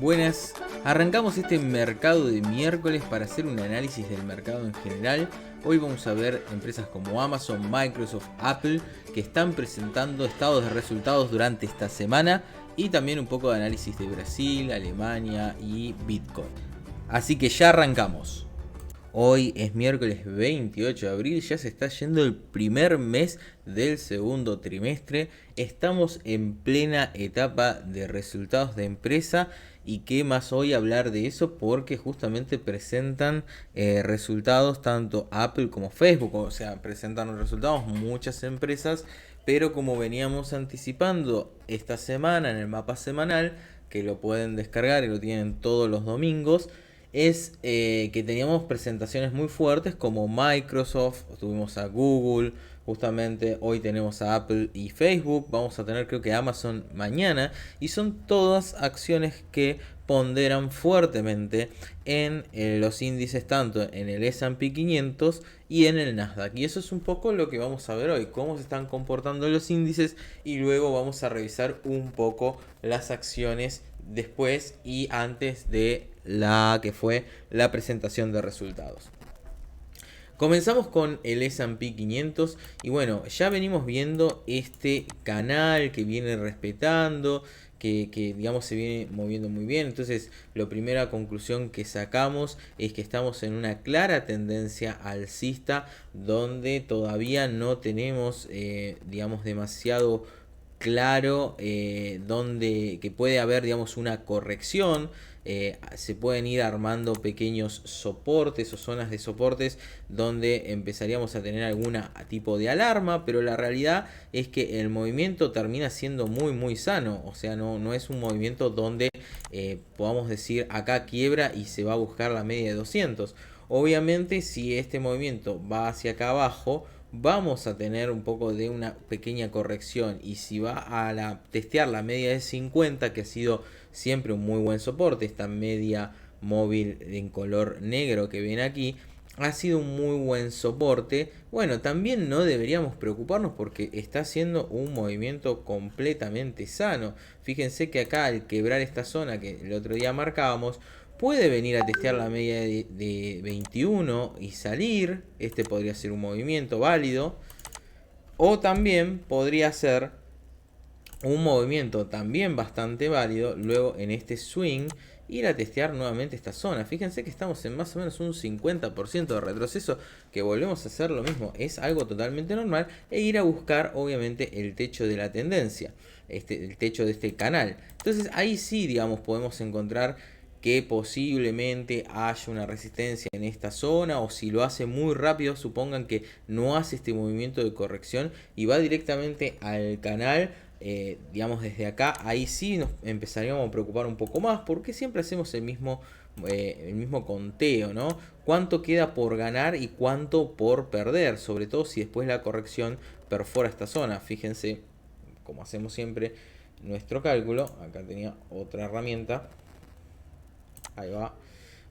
Buenas, arrancamos este mercado de miércoles para hacer un análisis del mercado en general. Hoy vamos a ver empresas como Amazon, Microsoft, Apple que están presentando estados de resultados durante esta semana y también un poco de análisis de Brasil, Alemania y Bitcoin. Así que ya arrancamos. Hoy es miércoles 28 de abril, ya se está yendo el primer mes del segundo trimestre. Estamos en plena etapa de resultados de empresa. Y qué más hoy hablar de eso porque justamente presentan resultados tanto Apple como Facebook. O sea, presentan resultados muchas empresas. Pero como veníamos anticipando esta semana en el mapa semanal, que lo pueden descargar y lo tienen todos los domingos, es que teníamos presentaciones muy fuertes como Microsoft, tuvimos a Google, justamente hoy tenemos a Apple y Facebook, vamos a tener creo que Amazon mañana, y son todas acciones que ponderan fuertemente en los índices, tanto en el S&P 500 y en el Nasdaq. Y eso es un poco lo que vamos a ver hoy, cómo se están comportando los índices, y luego vamos a revisar un poco las acciones después y antes de la que fue la presentación de resultados. Comenzamos con el S&P 500 y bueno, ya venimos viendo este canal que viene respetando, que digamos se viene moviendo muy bien. Entonces la primera conclusión que sacamos es que estamos en una clara tendencia alcista donde todavía no tenemos digamos demasiado claro donde que puede haber digamos una corrección. Se pueden ir armando pequeños soportes o zonas de soportes donde empezaríamos a tener algún tipo de alarma, pero la realidad es que el movimiento termina siendo muy sano. O sea, no es un movimiento donde podamos decir acá quiebra y se va a buscar la media de 200. Obviamente si este movimiento va hacia acá abajo, vamos a tener un poco de una pequeña corrección, y si va a testear la media de 50, que ha sido siempre un muy buen soporte, esta media móvil en color negro que ven aquí, ha sido un muy buen soporte. Bueno, también no deberíamos preocuparnos porque está haciendo un movimiento completamente sano. Fíjense que acá al quebrar esta zona que el otro día marcábamos, puede venir a testear la media de 21 y salir. Este podría ser un movimiento válido. O también podría ser un movimiento también bastante válido luego en este swing ir a testear nuevamente esta zona. Fíjense que estamos en más o menos un 50% de retroceso, que volvemos a hacer lo mismo, es algo totalmente normal, e ir a buscar obviamente el techo de la tendencia, el techo de este canal. Entonces ahí sí, digamos, podemos encontrar que posiblemente haya una resistencia en esta zona, o si lo hace muy rápido, supongan que no hace este movimiento de corrección y va directamente al canal. Digamos desde acá, ahí sí nos empezaríamos a preocupar un poco más, porque siempre hacemos el mismo conteo, ¿no? Cuánto queda por ganar y cuánto por perder, sobre todo si después la corrección perfora esta zona. Fíjense, como hacemos siempre nuestro cálculo, acá tenía otra herramienta, ahí va.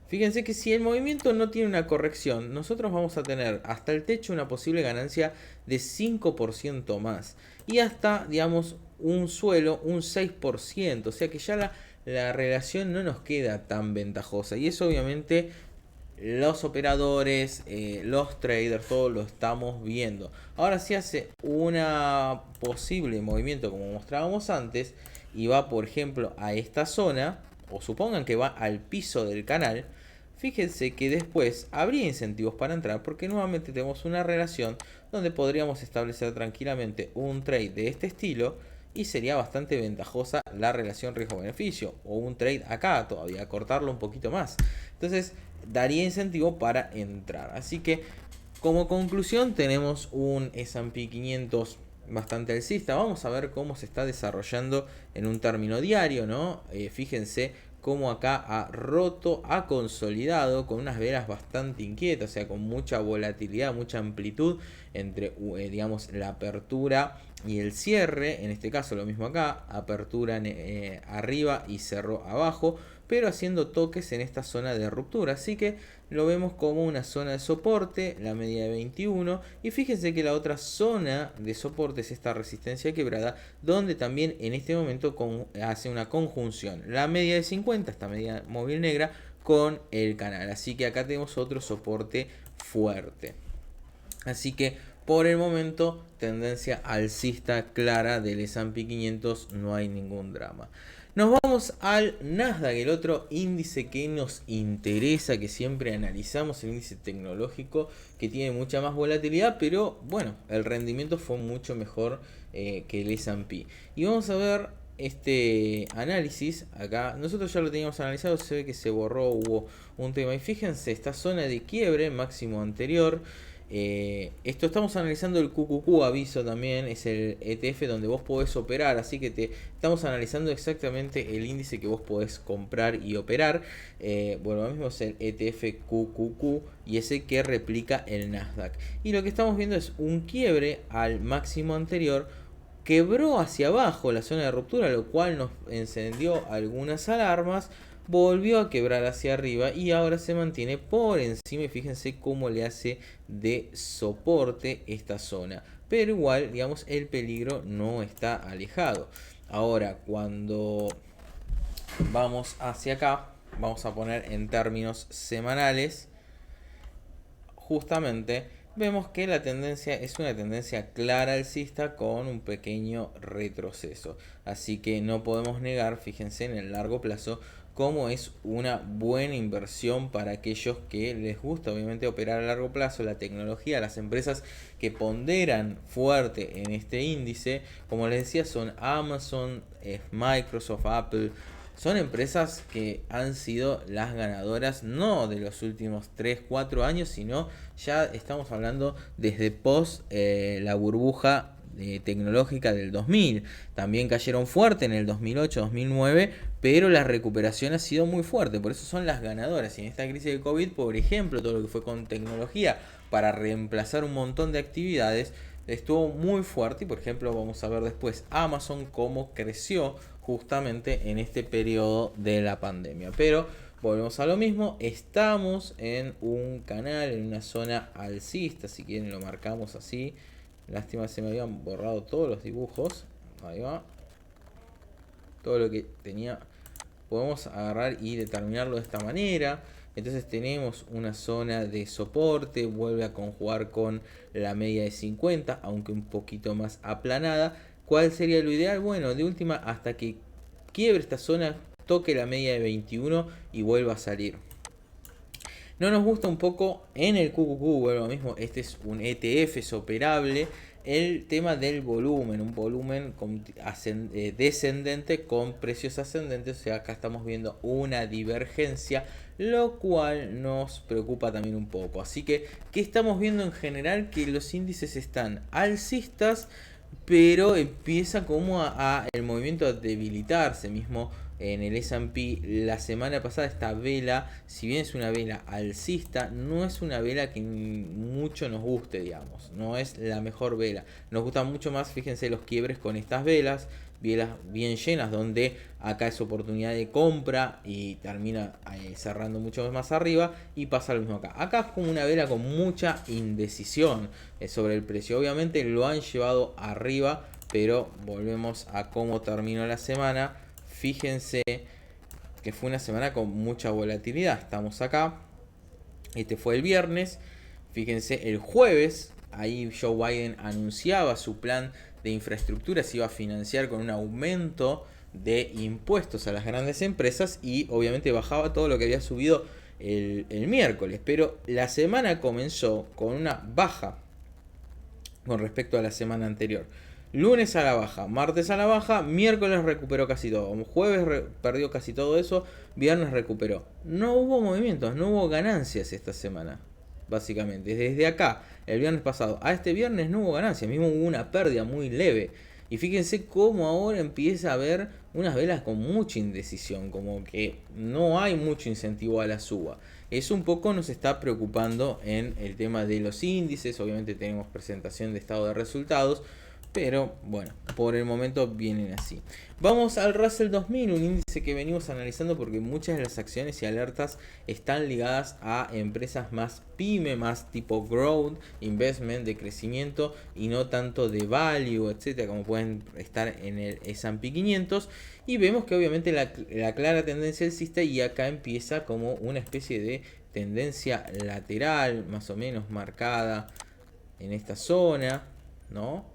Fíjense que si el movimiento no tiene una corrección, nosotros vamos a tener hasta el techo una posible ganancia de 5% más. Y hasta, digamos, un suelo, un 6%. O sea que ya la relación no nos queda tan ventajosa. Y eso obviamente los operadores, los traders, todo lo estamos viendo. Ahora si hace una posible movimiento como mostrábamos antes y va por ejemplo a esta zona, o supongan que va al piso del canal, fíjense que después habría incentivos para entrar, porque nuevamente tenemos una relación donde podríamos establecer tranquilamente un trade de este estilo y sería bastante ventajosa la relación riesgo-beneficio, o un trade acá todavía, cortarlo un poquito más. Entonces daría incentivo para entrar. Así que como conclusión tenemos un S&P 500 bastante alcista. Vamos a ver cómo se está desarrollando en un término diario, ¿no? Fíjense cómo acá ha roto, ha consolidado con unas velas bastante inquietas, o sea, con mucha volatilidad, mucha amplitud entre, digamos, la apertura y el cierre, en este caso lo mismo acá, apertura arriba y cerró abajo, pero haciendo toques en esta zona de ruptura, así que lo vemos como una zona de soporte, la media de 21, y fíjense que la otra zona de soporte es esta resistencia quebrada, donde también en este momento hace una conjunción, la media de 50, esta media móvil negra, con el canal, así que acá tenemos otro soporte fuerte. Así que por el momento tendencia alcista clara del S&P 500, no hay ningún drama. Nos vamos al Nasdaq, el otro índice que nos interesa, que siempre analizamos, el índice tecnológico, que tiene mucha más volatilidad, pero bueno, el rendimiento fue mucho mejor que el S&P. Y vamos a ver este análisis acá. Nosotros ya lo teníamos analizado, se ve que se borró, hubo un tema. Y fíjense, esta zona de quiebre, máximo anterior. Esto estamos analizando el QQQ, aviso también, es el ETF donde vos podés operar, así que estamos analizando exactamente el índice que vos podés comprar y operar. Bueno, lo mismo es el ETF QQQ y ese que replica el Nasdaq. Y lo que estamos viendo es un quiebre al máximo anterior, quebró hacia abajo la zona de ruptura, lo cual nos encendió algunas alarmas. Volvió a quebrar hacia arriba y ahora se mantiene por encima, y fíjense cómo le hace de soporte esta zona, pero igual, digamos, el peligro no está alejado. Ahora, cuando vamos hacia acá, vamos a poner en términos semanales, justamente vemos que la tendencia es una tendencia clara alcista con un pequeño retroceso, así que no podemos negar, fíjense, en el largo plazo cómo es una buena inversión para aquellos que les gusta obviamente operar a largo plazo, la tecnología, las empresas que ponderan fuerte en este índice, como les decía, son Amazon, Microsoft, Apple. Son empresas que han sido las ganadoras no de los últimos 3, 4 años, sino ya estamos hablando desde post la burbuja tecnológica del 2000. También cayeron fuerte en el 2008, 2009, pero la recuperación ha sido muy fuerte, por eso son las ganadoras. Y en esta crisis de COVID, por ejemplo, todo lo que fue con tecnología para reemplazar un montón de actividades estuvo muy fuerte. Y por ejemplo vamos a ver después Amazon cómo creció justamente en este periodo de la pandemia. Pero volvemos a lo mismo, estamos en un canal, en una zona alcista, si quieren lo marcamos así. Lástima, se me habían borrado todos los dibujos. Ahí va. Todo lo que tenía podemos agarrar y determinarlo de esta manera. Entonces tenemos una zona de soporte, vuelve a conjugar con la media de 50, aunque un poquito más aplanada. ¿Cuál sería lo ideal? Bueno, de última, hasta que quiebre esta zona, toque la media de 21 y vuelva a salir. No nos gusta un poco en el QQQ, bueno, lo mismo, este es un ETF, es operable, el tema del volumen, un volumen descendente con precios ascendentes, o sea, acá estamos viendo una divergencia, lo cual nos preocupa también un poco. Así que, ¿qué estamos viendo en general? Que los índices están alcistas, pero empieza como el movimiento a debilitarse mismo. En el S&P la semana pasada esta vela, si bien es una vela alcista, no es una vela que mucho nos guste, digamos, no es la mejor vela. Nos gusta mucho más, fíjense, los quiebres con estas velas bien llenas, donde acá es oportunidad de compra y termina cerrando mucho más arriba, y pasa lo mismo acá. Acá es como una vela con mucha indecisión sobre el precio. Obviamente lo han llevado arriba, pero volvemos a cómo terminó la semana. Fíjense que fue una semana con mucha volatilidad. Estamos acá. Este fue el viernes. Fíjense, el jueves, ahí Joe Biden anunciaba su plan de infraestructura. Se iba a financiar con un aumento de impuestos a las grandes empresas y obviamente bajaba todo lo que había subido el miércoles. Pero la semana comenzó con una baja con respecto a la semana anterior. Lunes a la baja, martes a la baja, miércoles recuperó casi todo, jueves perdió casi todo eso, viernes recuperó. No hubo movimientos, no hubo ganancias esta semana, básicamente. Desde acá, el viernes pasado, a este viernes no hubo ganancias, mismo hubo una pérdida muy leve. Y fíjense cómo ahora empieza a haber unas velas con mucha indecisión, como que no hay mucho incentivo a la suba. Eso un poco nos está preocupando en el tema de los índices. Obviamente tenemos presentación de estado de resultados, pero bueno, por el momento vienen así. Vamos al Russell 2000, un índice que venimos analizando porque muchas de las acciones y alertas están ligadas a empresas más pyme, más tipo growth, investment, de crecimiento y no tanto de value, etcétera, como pueden estar en el S&P 500. Y vemos que obviamente la clara tendencia alcista, y acá empieza como una especie de tendencia lateral, más o menos marcada en esta zona, ¿no?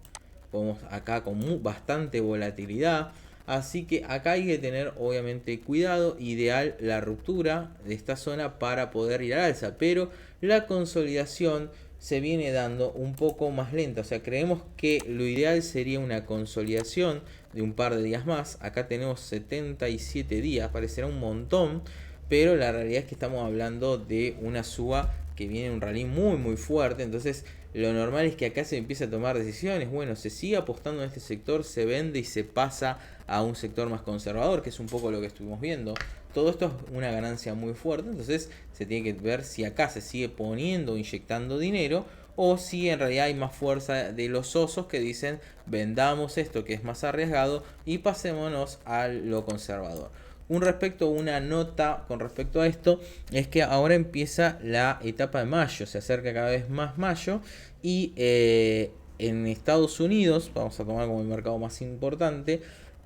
Vemos acá con bastante volatilidad. Así que acá hay que tener obviamente cuidado. Ideal la ruptura de esta zona para poder ir al alza. Pero la consolidación se viene dando un poco más lenta. O sea, creemos que lo ideal sería una consolidación de un par de días más. Acá tenemos 77 días. Parecerá un montón. Pero la realidad es que estamos hablando de una suba que viene un rally muy fuerte. Entonces lo normal es que acá se empiece a tomar decisiones. Bueno, se sigue apostando en este sector, se vende y se pasa a un sector más conservador, que es un poco lo que estuvimos viendo. Todo esto es una ganancia muy fuerte. Entonces se tiene que ver si acá se sigue poniendo o inyectando dinero, o si en realidad hay más fuerza de los osos que dicen vendamos esto que es más arriesgado y pasémonos a lo conservador. Una nota con respecto a esto es que ahora empieza la etapa de mayo, se acerca cada vez más mayo, y en Estados Unidos, vamos a tomar como el mercado más importante,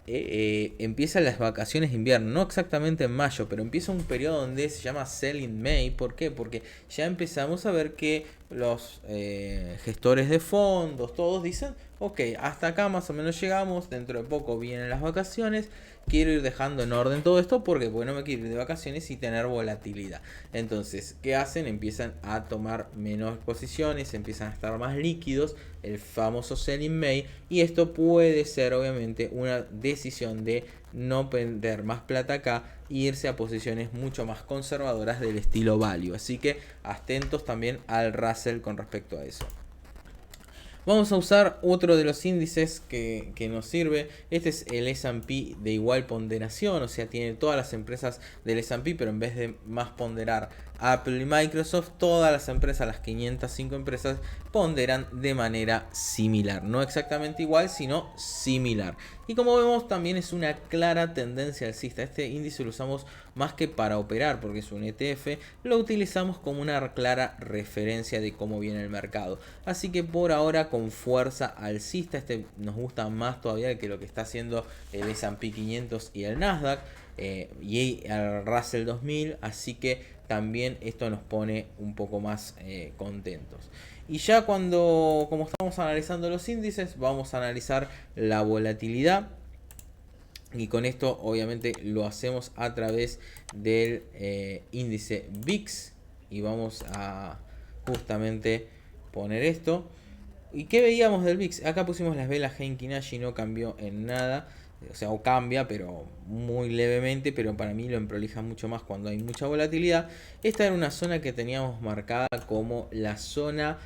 empiezan las vacaciones de invierno, no exactamente en mayo, pero empieza un periodo donde se llama Selling May. ¿Por qué? Porque ya empezamos a ver que los gestores de fondos, todos dicen, ok, hasta acá más o menos llegamos, dentro de poco vienen las vacaciones, quiero ir dejando en orden todo esto porque no me quiero ir de vacaciones y tener volatilidad. Entonces, ¿qué hacen? Empiezan a tomar menos posiciones, empiezan a estar más líquidos, el famoso Selling May, y esto puede ser obviamente una decisión de no perder más plata acá e irse a posiciones mucho más conservadoras del estilo value. Así que atentos también al Russell con respecto a eso. Vamos a usar otro de los índices que nos sirve. Este es el S&P de igual ponderación, o sea, tiene todas las empresas del S&P, pero en vez de más ponderar Apple y Microsoft, todas las empresas, las 505 empresas, ponderan de manera similar. No exactamente igual, sino similar. Y como vemos, también es una clara tendencia alcista. Este índice lo usamos más que para operar, porque es un ETF, lo utilizamos como una clara referencia de cómo viene el mercado. Así que por ahora con fuerza alcista. Este nos gusta más todavía que lo que está haciendo el S&P 500 y el Nasdaq, y el Russell 2000, así que también esto nos pone un poco más contentos. Y ya como estamos analizando los índices, vamos a analizar la volatilidad. Y con esto obviamente lo hacemos a través del índice VIX. Y vamos a justamente poner esto. ¿Y qué veíamos del VIX? Acá pusimos las velas Heikin-Ashi, no cambió en nada. O sea, o cambia, pero muy levemente, pero para mí lo emprolija mucho más cuando hay mucha volatilidad. Esta era una zona que teníamos marcada como la zona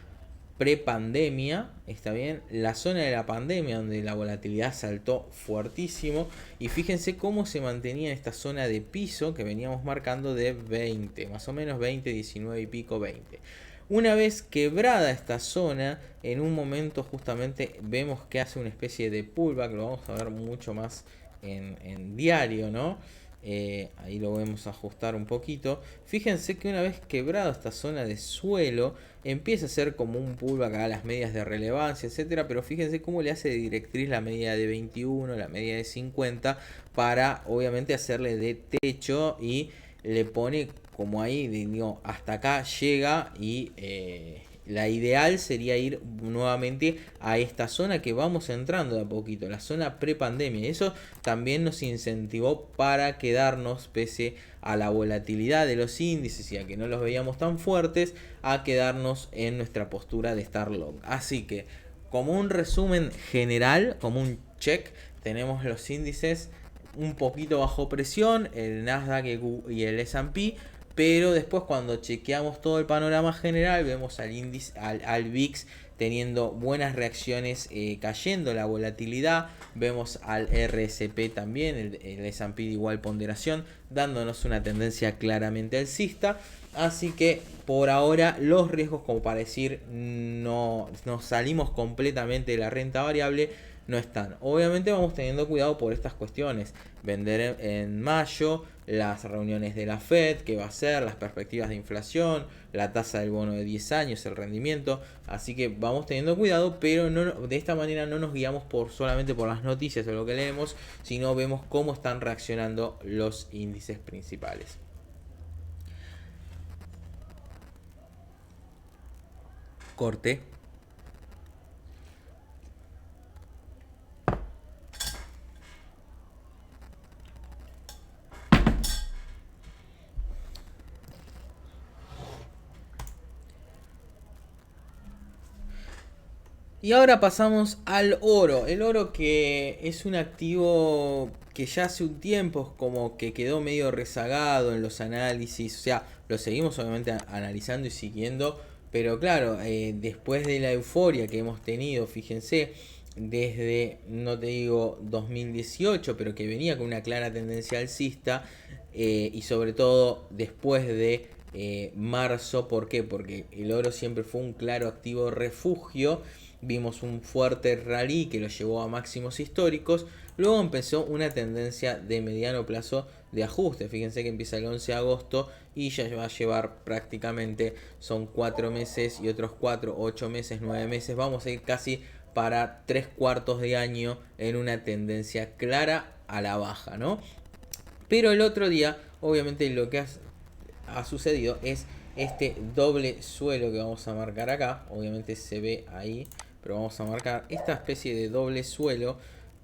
prepandemia, está bien, la zona de la pandemia donde la volatilidad saltó fuertísimo, y fíjense cómo se mantenía esta zona de piso que veníamos marcando de 20, más o menos 20, 19 y pico, 20. Una vez quebrada esta zona, en un momento justamente vemos que hace una especie de pullback, lo vamos a ver mucho más en diario, ¿no? Ahí lo vamos a ajustar un poquito. Fíjense que una vez quebrado esta zona de suelo, empieza a ser como un pullback a las medias de relevancia, etcétera. Pero fíjense cómo le hace de directriz la media de 21, la media de 50, para obviamente hacerle de techo, y le pone como ahí, digo, hasta acá llega, y la ideal sería ir nuevamente a esta zona que vamos entrando de a poquito, la zona prepandemia. Eso también nos incentivó para quedarnos, pese a la volatilidad de los índices y a que no los veíamos tan fuertes, a quedarnos en nuestra postura de estar long. Así que, como un resumen general, como un check, tenemos los índices un poquito bajo presión, el Nasdaq y el S&P, pero después cuando chequeamos todo el panorama general vemos al índice, al VIX teniendo buenas reacciones, cayendo la volatilidad. Vemos al RSP también, el S&P de igual ponderación, dándonos una tendencia claramente alcista. Así que por ahora los riesgos, como para decir no nos salimos completamente de la renta variable, no están. Obviamente vamos teniendo cuidado por estas cuestiones. Vender en mayo, las reuniones de la Fed, qué va a ser, las perspectivas de inflación, la tasa del bono de 10 años, el rendimiento. Así que vamos teniendo cuidado, pero no, de esta manera no nos guiamos solamente por las noticias o lo que leemos, sino vemos cómo están reaccionando los índices principales. Corte. Y ahora pasamos al oro. El oro, que es un activo que ya hace un tiempo como que quedó medio rezagado en los análisis. O sea, lo seguimos obviamente analizando y siguiendo. Pero claro, después de la euforia que hemos tenido, fíjense, desde, no te digo 2018, pero que venía con una clara tendencia alcista. Y sobre todo después de marzo. ¿Por qué? Porque el oro siempre fue un claro activo refugio. Vimos un fuerte rally que lo llevó a máximos históricos. Luego empezó una tendencia de mediano plazo de ajuste. Fíjense que empieza el 11 de agosto y ya va a llevar prácticamente, son 4 meses y otros 4, 8 meses, 9 meses. Vamos a ir casi para 3/4 de año en una tendencia clara a la baja, ¿no? Pero el otro día, obviamente lo que ha sucedido es este doble suelo que vamos a marcar acá. Obviamente se ve ahí, pero vamos a marcar esta especie de doble suelo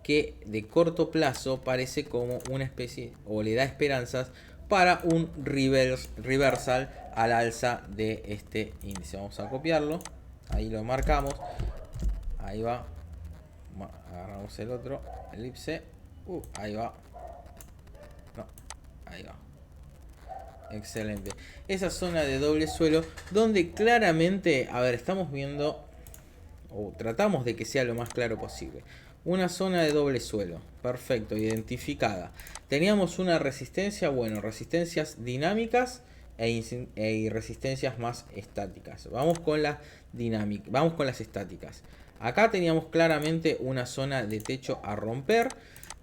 que de corto plazo parece como una especie, o le da esperanzas para un reversal al alza de este índice. Vamos a copiarlo, ahí lo marcamos, ahí va, agarramos el otro elipse, ahí va, no, ahí va. Excelente. Esa zona de doble suelo donde claramente, a ver, estamos viendo, o tratamos de que sea lo más claro posible, una zona de doble suelo. Perfecto, identificada. Teníamos una resistencia, bueno, resistencias dinámicas y resistencias más estáticas. Vamos con las dinámicas, vamos con las estáticas. Acá teníamos claramente una zona de techo a romper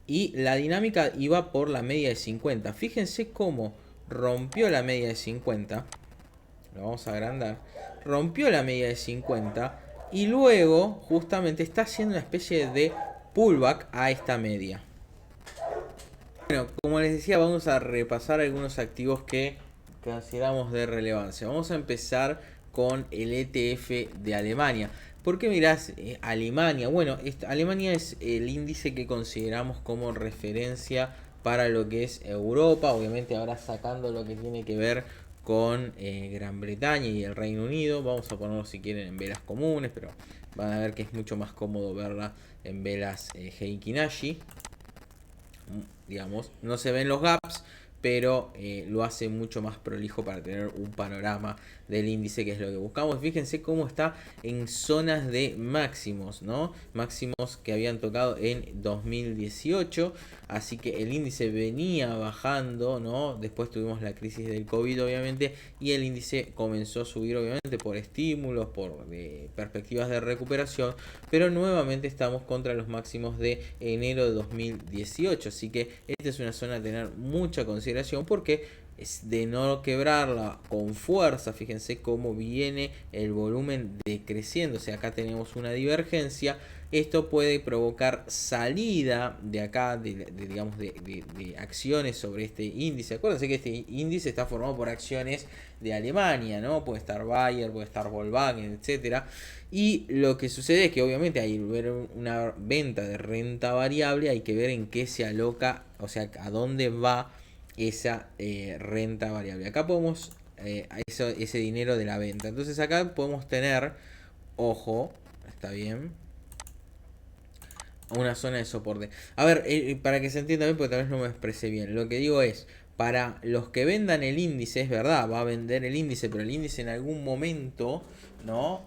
y la dinámica iba por la media de 50. Fíjense cómo rompió la media de 50. Lo vamos a agrandar. Rompió la media de 50 y luego justamente está haciendo una especie de pullback a esta media. Bueno, como les decía, vamos a repasar algunos activos que consideramos de relevancia. Vamos a empezar con el ETF de Alemania. ¿Por qué mirás Alemania? Bueno, Alemania es el índice que consideramos como referencia para lo que es Europa. Obviamente ahora sacando lo que tiene que ver con Gran Bretaña y el Reino Unido. Vamos a ponerlo si quieren en velas comunes, pero van a ver que es mucho más cómodo verla en velas Heikin Ashi. Digamos, no se ven los gaps, pero lo hace mucho más prolijo para tener un panorama del índice, que es lo que buscamos. Fíjense cómo está en zonas de máximos, ¿no? Máximos que habían tocado en 2018, así que el índice venía bajando, ¿no? Después tuvimos la crisis del COVID, obviamente, y el índice comenzó a subir, obviamente, por estímulos, por perspectivas de recuperación, pero nuevamente estamos contra los máximos de enero de 2018, así que esta es una zona a tener mucha consideración porque es de no quebrarla con fuerza. Fíjense cómo viene el volumen decreciendo, o sea, acá tenemos una divergencia. Esto puede provocar salida de acá, digamos, de acciones sobre este índice. Acuérdense que este índice está formado por acciones de Alemania, ¿no? Puede estar Bayer, puede estar Volkswagen, etcétera. Y lo que sucede es que obviamente hay una venta de renta variable, hay que ver en qué se aloca, o sea, a dónde va esa renta variable. Acá podemos, ese dinero de la venta. Entonces acá podemos tener, ojo, está bien, una zona de soporte. A ver, para que se entienda bien, porque tal vez no me expresé bien. Lo que digo es, para los que vendan el índice, es verdad, va a vender el índice, pero el índice en algún momento, ¿no?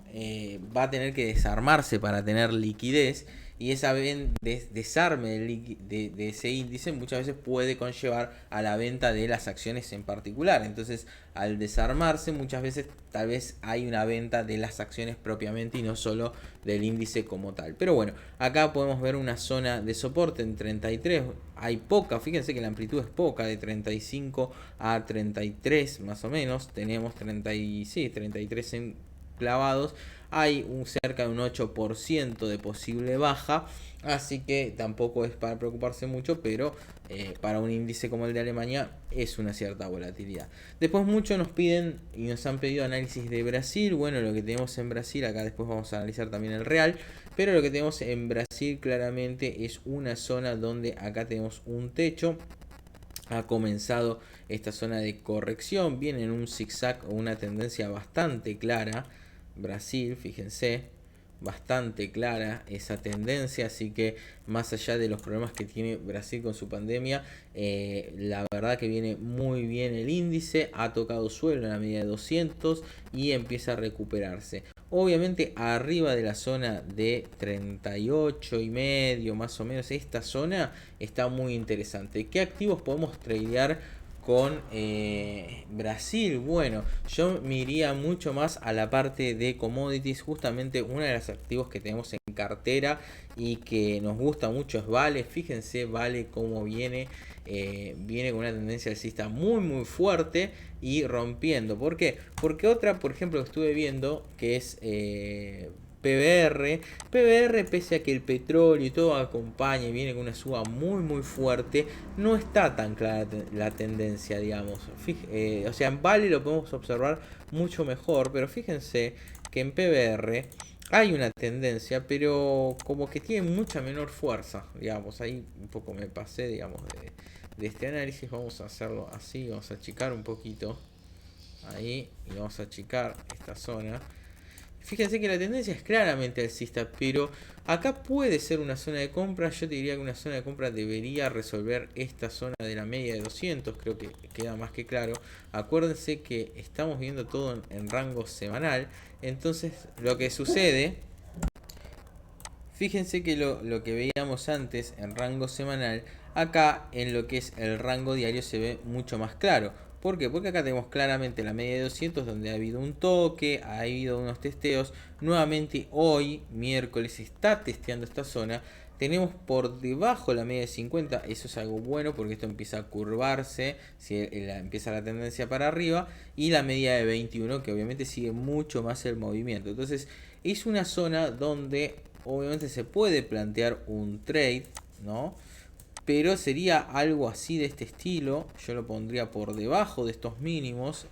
Va a tener que desarmarse para tener liquidez. Y esa desarme de ese índice muchas veces puede conllevar a la venta de las acciones en particular. Entonces, al desarmarse, muchas veces tal vez hay una venta de las acciones propiamente y no solo del índice como tal. Pero bueno, acá podemos ver una zona de soporte en 33. Hay poca, fíjense que la amplitud es poca, de 35 a 33 más o menos. Tenemos 33 clavados. Hay cerca de un 8% de posible baja, así que tampoco es para preocuparse mucho, pero para un índice como el de Alemania es una cierta volatilidad. Después muchos nos piden y nos han pedido análisis de Brasil. Bueno, lo que tenemos en Brasil, acá después vamos a analizar también el real, pero lo que tenemos en Brasil claramente es una zona donde acá tenemos un techo. Ha comenzado esta zona de corrección, viene en un zigzag o una tendencia bastante clara. Brasil, fíjense, bastante clara esa tendencia, así que más allá de los problemas que tiene Brasil con su pandemia, la verdad que viene muy bien el índice, ha tocado suelo en la media de 200 y empieza a recuperarse. Obviamente arriba de la zona de 38 y medio más o menos, esta zona está muy interesante. ¿Qué activos podemos tradear con Brasil? Bueno, yo me iría mucho más a la parte de commodities. Justamente uno de los activos que tenemos en cartera y que nos gusta mucho es Vale. Fíjense Vale cómo viene. Viene con una tendencia alcista muy fuerte y rompiendo. ¿Por qué? Porque otra, por ejemplo, que estuve viendo, que es PBR. PBR, pese a que el petróleo y todo acompaña y viene con una suba muy fuerte, no está tan clara la tendencia, digamos. O sea, en Vale lo podemos observar mucho mejor, pero fíjense que en PBR hay una tendencia, pero como que tiene mucha menor fuerza, digamos. Ahí un poco me pasé, digamos, de este análisis. Vamos a hacerlo así, vamos a achicar un poquito ahí y vamos a achicar esta zona. Fíjense que la tendencia es claramente alcista, pero acá puede ser una zona de compra. Yo te diría que una zona de compra debería resolver esta zona de la media de 200. Creo que queda más que claro. Acuérdense que estamos viendo todo en rango semanal. Entonces lo que sucede, fíjense que lo que veíamos antes en rango semanal, acá en lo que es el rango diario se ve mucho más claro. ¿Por qué? Porque acá tenemos claramente la media de 200 donde ha habido un toque, ha habido unos testeos. Nuevamente hoy, miércoles, está testeando esta zona. Tenemos por debajo la media de 50, eso es algo bueno porque esto empieza a curvarse, si empieza la tendencia para arriba. Y la media de 21 que obviamente sigue mucho más el movimiento. Entonces es una zona donde obviamente se puede plantear un trade, ¿no? Pero sería algo así de este estilo. Yo lo pondría por debajo de estos mínimos.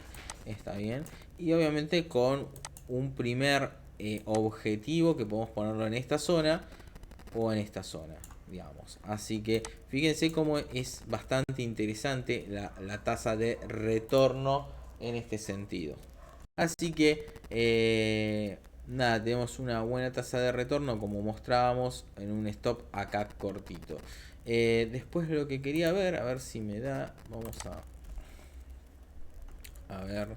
Está bien. Y obviamente con un primer objetivo que podemos ponerlo en esta zona o en esta zona, digamos. Así que fíjense cómo es bastante interesante la tasa de retorno en este sentido. Así que nada, tenemos una buena tasa de retorno como mostrábamos en un stop acá cortito. Después lo que quería ver, a ver si me da, vamos a ver.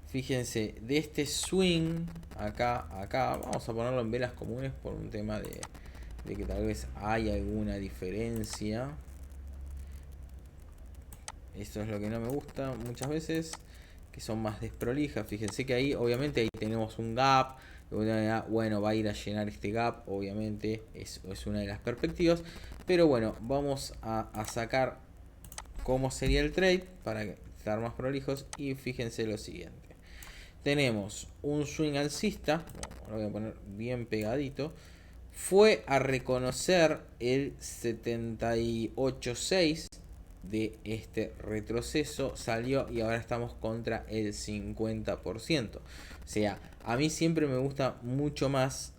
Fíjense, de este swing acá, vamos a ponerlo en velas comunes por un tema de que tal vez hay alguna diferencia. Esto es lo que no me gusta muchas veces, que son más desprolijas. Fíjense que ahí obviamente ahí tenemos un gap. Bueno, va a ir a llenar este gap, obviamente es una de las perspectivas. Pero bueno, vamos a sacar cómo sería el trade para estar más prolijos. Y fíjense lo siguiente. Tenemos un swing alcista, lo voy a poner bien pegadito. Fue a reconocer el 78.6 de este retroceso, salió y ahora estamos contra el 50%. O sea, a mí siempre me gusta mucho más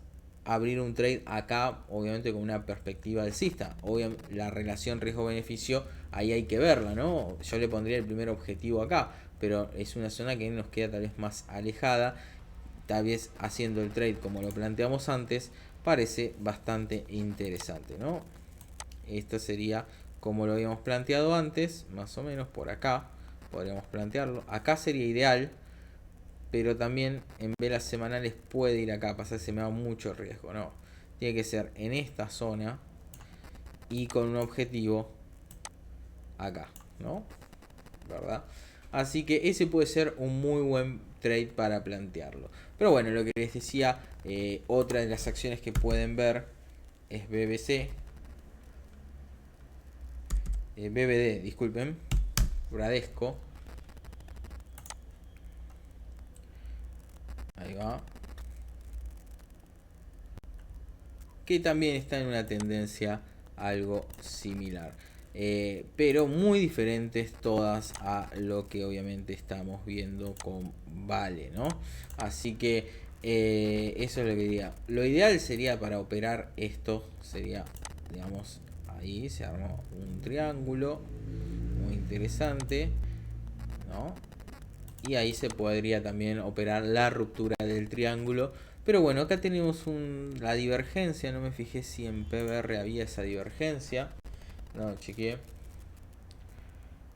abrir un trade acá, obviamente con una perspectiva alcista. Obviamente la relación riesgo-beneficio ahí hay que verla, ¿no? Yo le pondría el primer objetivo acá, pero es una zona que nos queda tal vez más alejada. Tal vez haciendo el trade como lo planteamos antes parece bastante interesante, ¿no? Esto sería como lo habíamos planteado antes, más o menos por acá, podríamos plantearlo. Acá sería ideal, pero también en velas semanales puede ir acá, pasa que se me da mucho riesgo, no. Tiene que ser en esta zona y con un objetivo acá, ¿no? ¿Verdad? Así que ese puede ser un muy buen trade para plantearlo. Pero bueno, lo que les decía, otra de las acciones que pueden ver es BBC. BBD, disculpen. Bradesco. Ahí va. Que también está en una tendencia algo similar. Pero muy diferentes todas a lo que obviamente estamos viendo con Vale, ¿no? Así que eso es lo que diría. Lo ideal sería para operar esto, sería, digamos, ahí se armó un triángulo muy interesante, ¿no? Y ahí se podría también operar la ruptura del triángulo. Pero bueno, acá tenemos la divergencia. No me fijé si en PBR había esa divergencia. No, chequeé.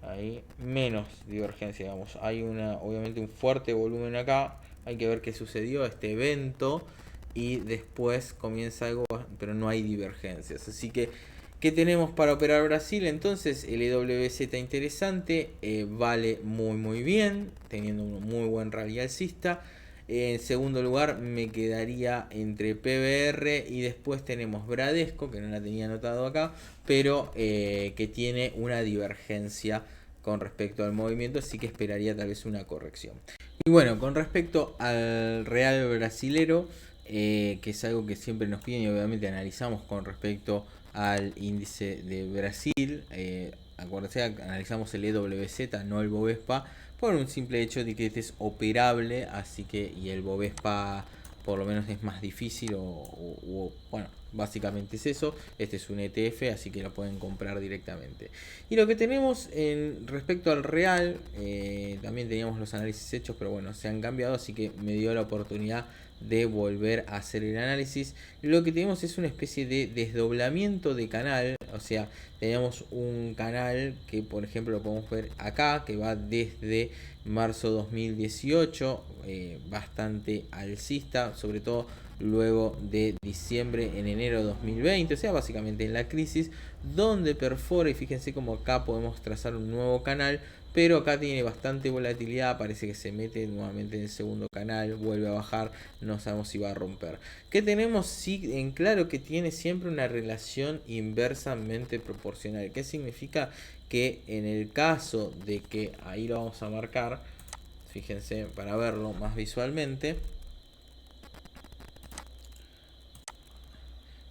Ahí menos divergencia, digamos. Hay obviamente un fuerte volumen acá. Hay que ver qué sucedió, este evento. Y después comienza algo, pero no hay divergencias. Así que, ¿qué tenemos para operar Brasil? Entonces, el EWZ interesante, vale muy bien, teniendo un muy buen rally alcista. En segundo lugar me quedaría entre PBR y después tenemos Bradesco, que no la tenía anotado acá, pero que tiene una divergencia con respecto al movimiento, así que esperaría tal vez una corrección. Y bueno, con respecto al real brasilero, que es algo que siempre nos piden y obviamente analizamos con respecto al índice de Brasil. Acuérdense, analizamos el EWZ, no el Bovespa, por un simple hecho de que este es operable, así que, y el Bovespa por lo menos es más difícil, bueno, básicamente es eso. Este es un ETF, así que lo pueden comprar directamente. Y lo que tenemos respecto al real, también teníamos los análisis hechos, pero bueno, se han cambiado, así que me dio la oportunidad de volver a hacer el análisis. Lo que tenemos es una especie de desdoblamiento de canal, o sea, tenemos un canal que por ejemplo lo podemos ver acá, que va desde marzo 2018, bastante alcista, sobre todo luego de diciembre en enero 2020, o sea, básicamente en la crisis, donde perfora, y fíjense como acá podemos trazar un nuevo canal, pero acá tiene bastante volatilidad, parece que se mete nuevamente en el segundo canal, vuelve a bajar, no sabemos si va a romper. ¿Qué tenemos? Sí, en claro que tiene siempre una relación inversamente proporcional. ¿Qué significa? Que en el caso de que, ahí lo vamos a marcar, fíjense para verlo más visualmente,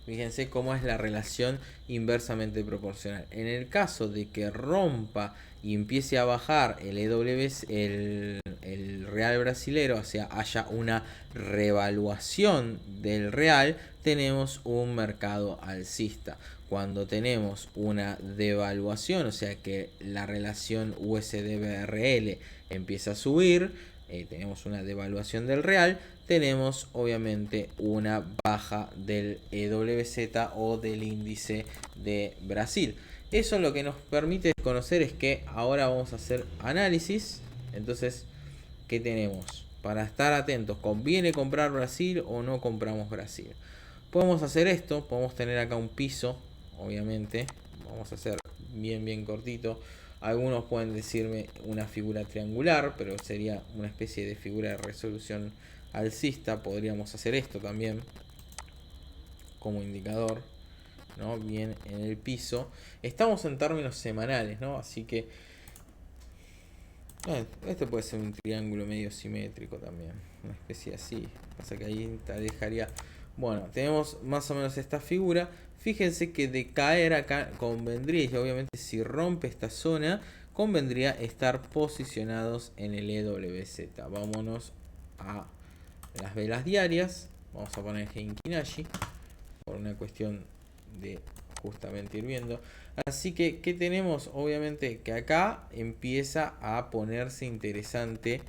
fíjense cómo es la relación inversamente proporcional. En el caso de que rompa y empiece a bajar el EWS, el real brasilero, o sea, haya una revaluación del real, tenemos un mercado alcista. Cuando tenemos una devaluación, o sea que la relación USD-BRL empieza a subir, tenemos una devaluación del real, tenemos obviamente una baja del EWZ o del índice de Brasil. Eso lo que nos permite conocer es que ahora vamos a hacer análisis. Entonces, ¿qué tenemos? Para estar atentos, ¿conviene comprar Brasil o no compramos Brasil? Podemos hacer esto, podemos tener acá un piso, obviamente. Vamos a hacer bien cortito. Algunos pueden decirme una figura triangular, pero sería una especie de figura de resolución alcista. Podríamos hacer esto también como indicador, ¿no? Bien en el piso. Estamos en términos semanales, ¿no? Así que este puede ser un triángulo medio simétrico también, una especie así. Pasa que ahí te dejaría. Bueno, tenemos más o menos esta figura. Fíjense que de caer acá convendría, y obviamente si rompe esta zona, convendría estar posicionados en el EWZ. Vámonos a las velas diarias. Vamos a poner Heikin Ashi por una cuestión de justamente ir viendo. Así que, ¿qué tenemos? Obviamente que acá empieza a ponerse interesante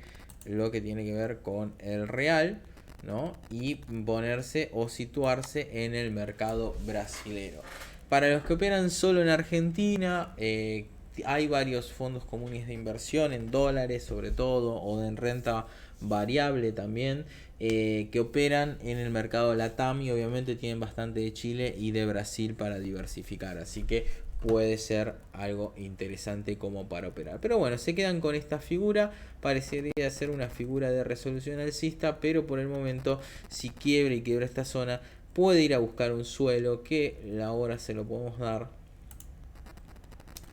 lo que tiene que ver con el real, ¿no? Y ponerse o situarse en el mercado brasilero. Para los que operan solo en Argentina, hay varios fondos comunes de inversión en dólares sobre todo, o en renta variable también, que operan en el mercado LATAM, y obviamente tienen bastante de Chile y de Brasil para diversificar, así que puede ser algo interesante como para operar. Pero bueno, se quedan con esta figura, parecería ser una figura de resolución alcista, pero por el momento, si quiebra y quiebra esta zona, puede ir a buscar un suelo, que ahora se lo podemos dar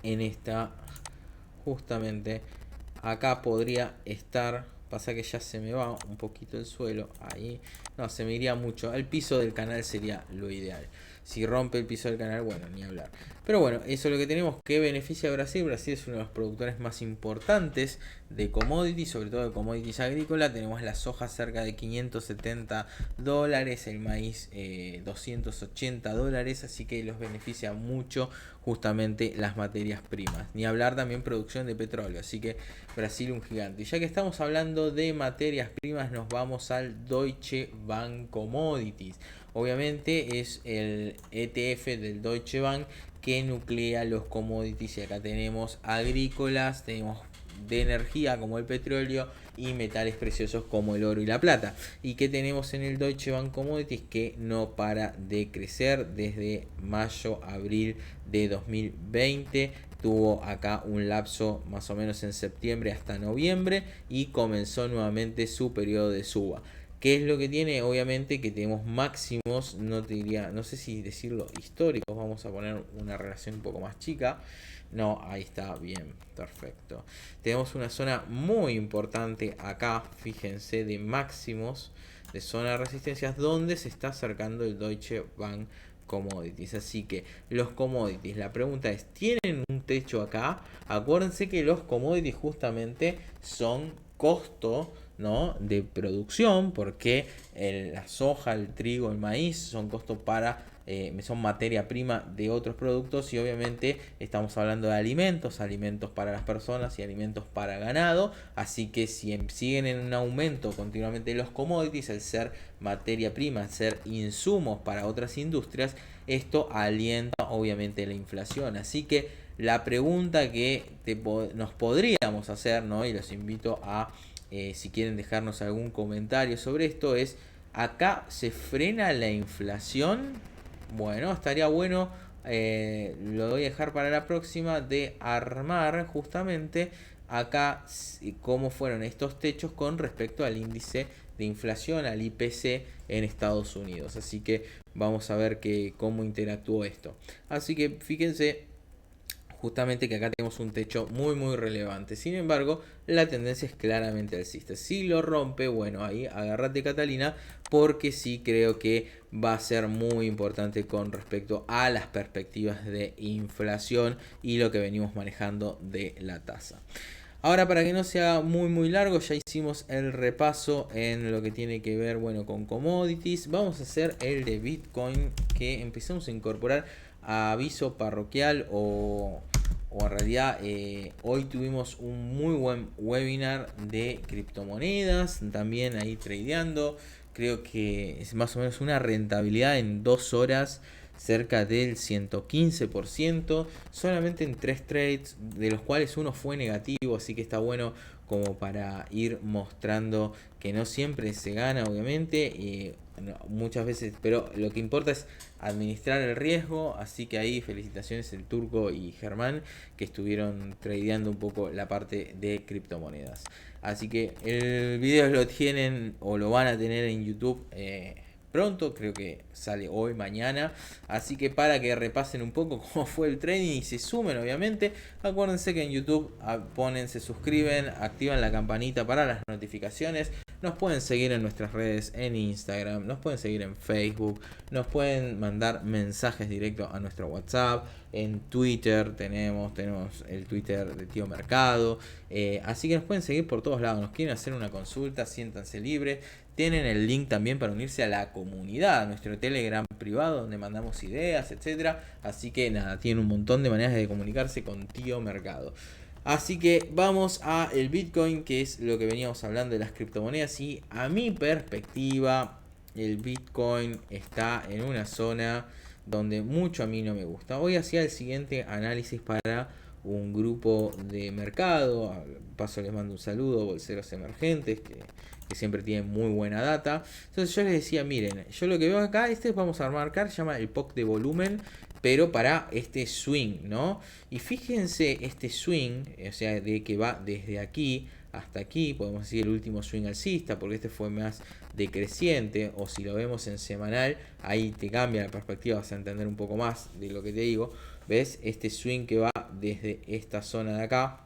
en esta, justamente acá podría estar. Pasa que ya se me va un poquito el suelo. Ahí. No, se me iría mucho. El piso del canal sería lo ideal. Si rompe el piso del canal, bueno, ni hablar. Pero bueno, eso es lo que tenemos. ¿Qué beneficia a Brasil? Brasil es uno de los productores más importantes de commodities, sobre todo de commodities agrícolas. Tenemos la soja cerca de $570, el maíz $280, así que los beneficia mucho justamente las materias primas. Ni hablar también producción de petróleo, así que Brasil un gigante. Y ya que estamos hablando de materias primas, nos vamos al Deutsche Bank Commodities. Obviamente es el ETF del Deutsche Bank que nuclea los commodities, y acá tenemos agrícolas, tenemos de energía como el petróleo y metales preciosos como el oro y la plata. ¿Y que tenemos en el Deutsche Bank Commodities? Que no para de crecer desde mayo, abril de 2020. Tuvo acá un lapso más o menos en septiembre hasta noviembre y comenzó nuevamente su periodo de suba. ¿Qué es lo que tiene? Obviamente que tenemos máximos, no te diría, no sé si decirlo históricos, vamos a poner una relación un poco más chica. No, ahí está, bien, perfecto. Tenemos una zona muy importante acá, fíjense, de máximos, de zona de resistencias, donde se está acercando el Deutsche Bank Commodities. Así que los commodities, la pregunta es, ¿tienen un techo acá? Acuérdense que los commodities justamente son costo, ¿no?, de producción, porque la soja, el trigo, el maíz son costos para son materia prima de otros productos, y obviamente estamos hablando de alimentos para las personas y alimentos para ganado, así que si siguen en un aumento continuamente los commodities, al ser materia prima, al ser insumos para otras industrias, esto alienta obviamente la inflación. Así que la pregunta que nos podríamos hacer, ¿no?, y los invito a si quieren dejarnos algún comentario sobre esto, es: ¿acá se frena la inflación? Bueno, estaría bueno, lo voy a dejar para la próxima, de armar justamente acá cómo fueron estos techos con respecto al índice de inflación, al IPC en Estados Unidos. Así que vamos a ver cómo interactuó esto. Así que fíjense justamente que acá tenemos un techo muy relevante. Sin embargo, la tendencia es claramente alcista. Si lo rompe, bueno, ahí agárrate, Catalina, porque sí creo que va a ser muy importante con respecto a las perspectivas de inflación y lo que venimos manejando de la tasa. Ahora, para que no sea muy largo, ya hicimos el repaso en lo que tiene que ver, bueno, con commodities. Vamos a hacer el de Bitcoin, que empezamos a incorporar a aviso parroquial, o en realidad hoy tuvimos un muy buen webinar de criptomonedas, también ahí tradeando. Creo que es más o menos una rentabilidad en 2 horas cerca del 115%, solamente en 3 trades, de los cuales uno fue negativo, así que está bueno como para ir mostrando que no siempre se gana, obviamente, muchas veces, pero lo que importa es administrar el riesgo. Así que ahí felicitaciones el Turco y Germán, que estuvieron tradeando un poco la parte de criptomonedas. Así que el video lo tienen o lo van a tener en YouTube pronto, creo que sale hoy, mañana, así que para que repasen un poco cómo fue el trading y se sumen, obviamente. Acuérdense que en YouTube se suscriben, activan la campanita para las notificaciones. Nos pueden seguir en nuestras redes, en Instagram, nos pueden seguir en Facebook, nos pueden mandar mensajes directos a nuestro WhatsApp, en Twitter tenemos el Twitter de Tío Mercado, así que nos pueden seguir por todos lados. Nos quieren hacer una consulta, siéntanse libres. Tienen el link también para unirse a la comunidad, a nuestro Telegram privado, donde mandamos ideas, etcétera. Así que nada, tienen un montón de maneras de comunicarse con Tío Mercado. Así que vamos a el Bitcoin, que es lo que veníamos hablando de las criptomonedas. Y a mi perspectiva, el Bitcoin está en una zona donde mucho a mí no me gusta. Hoy hacía el siguiente análisis para un grupo de mercado. Paso les mando un saludo, bolseros emergentes, que siempre tienen muy buena data. Entonces yo les decía, miren, yo lo que veo acá, vamos a marcar, se llama el POC de volumen, pero para este swing, ¿no? Y fíjense este swing, o sea, de que va desde aquí hasta aquí, podemos decir el último swing alcista, porque este fue más decreciente, o si lo vemos en semanal, ahí te cambia la perspectiva, vas a entender un poco más de lo que te digo. ¿Ves? Este swing que va desde esta zona de acá,